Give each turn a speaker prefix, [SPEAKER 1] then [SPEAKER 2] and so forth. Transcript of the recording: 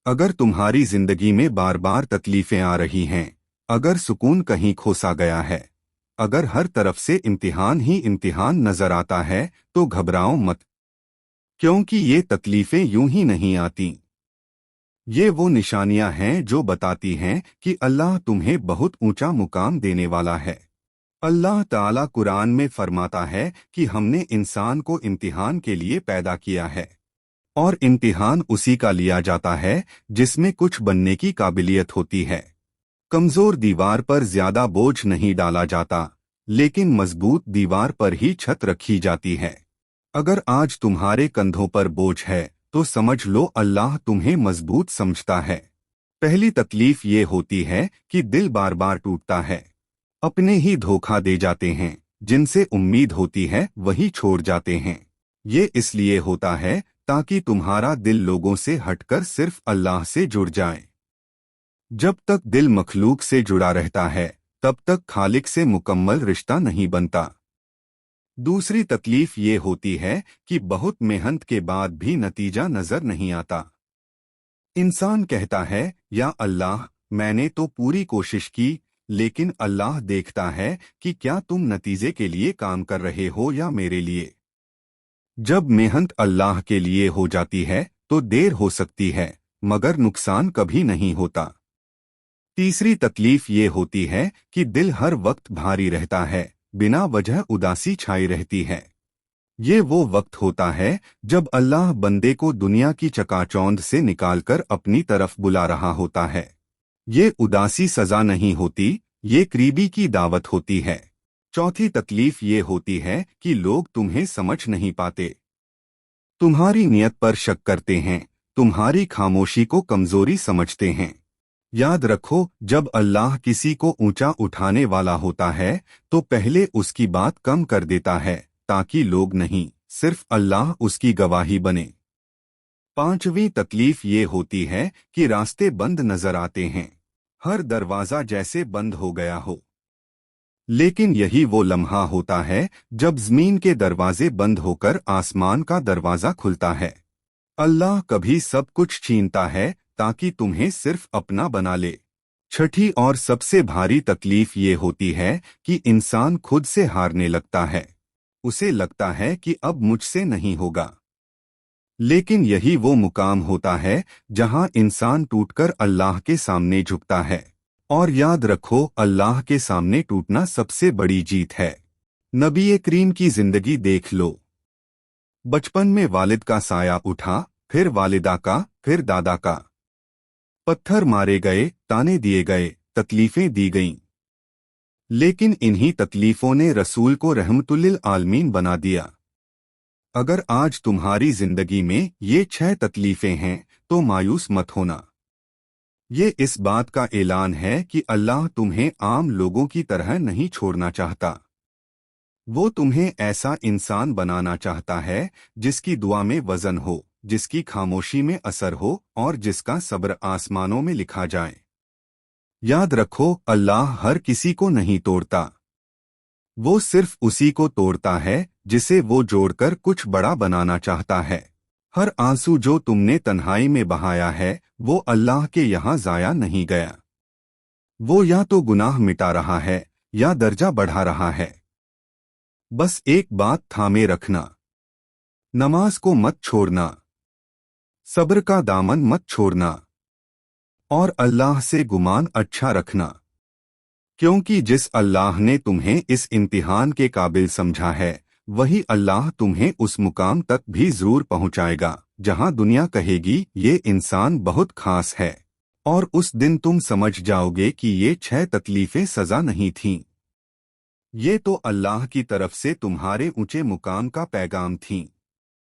[SPEAKER 1] अगर तुम्हारी जिंदगी में बार बार तकलीफें आ रही हैं, अगर सुकून कहीं खोसा गया है, अगर हर तरफ से इम्तिहान ही इम्तिहान नजर आता है, तो घबराओ मत, क्योंकि ये तकलीफें यूं ही नहीं आती। ये वो निशानियां हैं जो बताती हैं कि अल्लाह तुम्हें बहुत ऊंचा मुकाम देने वाला है। अल्लाह ताला कुरान में फरमाता है कि हमने इंसान को इम्तिहान के लिए पैदा किया है, और इम्तिहान उसी का लिया जाता है जिसमें कुछ बनने की काबिलियत होती है। कमजोर दीवार पर ज्यादा बोझ नहीं डाला जाता, लेकिन मजबूत दीवार पर ही छत रखी जाती है। अगर आज तुम्हारे कंधों पर बोझ है तो समझ लो अल्लाह तुम्हें मजबूत समझता है। पहली तकलीफ ये होती है कि दिल बार बार टूटता है। अपने ही धोखा दे जाते हैं, जिनसे उम्मीद होती है वही छोड़ जाते हैं। ये इसलिए होता है ताकि तुम्हारा दिल लोगों से हटकर सिर्फ अल्लाह से जुड़ जाए। जब तक दिल मखलूक से जुड़ा रहता है, तब तक खालिक से मुकम्मल रिश्ता नहीं बनता। दूसरी तकलीफ ये होती है कि बहुत मेहनत के बाद भी नतीजा नजर नहीं आता। इंसान कहता है, या अल्लाह, मैंने तो पूरी कोशिश की, लेकिन अल्लाह देखता है कि क्या तुम नतीजे के लिए काम कर रहे हो या मेरे लिए। जब मेहनत अल्लाह के लिए हो जाती है तो देर हो सकती है, मगर नुकसान कभी नहीं होता। तीसरी तकलीफ ये होती है कि दिल हर वक्त भारी रहता है, बिना वजह उदासी छाई रहती है। ये वो वक्त होता है जब अल्लाह बंदे को दुनिया की चकाचौंध से निकालकर अपनी तरफ बुला रहा होता है। ये उदासी सजा नहीं होती, ये करीबी की दावत होती है। चौथी तकलीफ ये होती है कि लोग तुम्हें समझ नहीं पाते, तुम्हारी नियत पर शक करते हैं, तुम्हारी खामोशी को कमजोरी समझते हैं। याद रखो, जब अल्लाह किसी को ऊंचा उठाने वाला होता है तो पहले उसकी बात कम कर देता है, ताकि लोग नहीं, सिर्फ अल्लाह उसकी गवाही बने। पांचवी तकलीफ ये होती है कि रास्ते बंद नजर आते हैं, हर दरवाजा जैसे बंद हो गया हो। लेकिन यही वो लम्हा होता है जब जमीन के दरवाजे बंद होकर आसमान का दरवाजा खुलता है। अल्लाह कभी सब कुछ छीनता है ताकि तुम्हें सिर्फ अपना बना ले। छठी और सबसे भारी तकलीफ ये होती है कि इंसान खुद से हारने लगता है। उसे लगता है कि अब मुझसे नहीं होगा। लेकिन यही वो मुकाम होता है जहां इंसान टूटकर अल्लाह के सामने झुकता है। और याद रखो, अल्लाह के सामने टूटना सबसे बड़ी जीत है। नबी करीम की जिंदगी देख लो। बचपन में वालिद का साया उठा, फिर वालिदा का, फिर दादा का। पत्थर मारे गए, ताने दिए गए, तकलीफें दी गईं। लेकिन इन्हीं तकलीफों ने रसूल को रहमतुल्लिल आलमीन बना दिया। अगर आज तुम्हारी जिंदगी में ये 6 तकलीफें हैं तो मायूस मत होना। ये इस बात का ऐलान है कि अल्लाह तुम्हें आम लोगों की तरह नहीं छोड़ना चाहता। वो तुम्हें ऐसा इंसान बनाना चाहता है जिसकी दुआ में वजन हो, जिसकी खामोशी में असर हो और जिसका सब्र आसमानों में लिखा जाए। याद रखो, अल्लाह हर किसी को नहीं तोड़ता। वो सिर्फ उसी को तोड़ता है जिसे वो जोड़कर कुछ बड़ा बनाना चाहता है। हर आंसू जो तुमने तन्हाई में बहाया है वो अल्लाह के यहाँ जाया नहीं गया। वो या तो गुनाह मिटा रहा है या दर्जा बढ़ा रहा है। बस एक बात थामे रखना, नमाज को मत छोड़ना, सब्र का दामन मत छोड़ना, और अल्लाह से गुमान अच्छा रखना। क्योंकि जिस अल्लाह ने तुम्हें इस इम्तिहान के काबिल समझा है, वही अल्लाह तुम्हें उस मुकाम तक भी जरूर पहुंचाएगा जहां दुनिया कहेगी ये इंसान बहुत खास है। और उस दिन तुम समझ जाओगे कि ये 6 तकलीफें सजा नहीं थीं। ये तो अल्लाह की तरफ से तुम्हारे ऊंचे मुकाम का पैगाम थीं।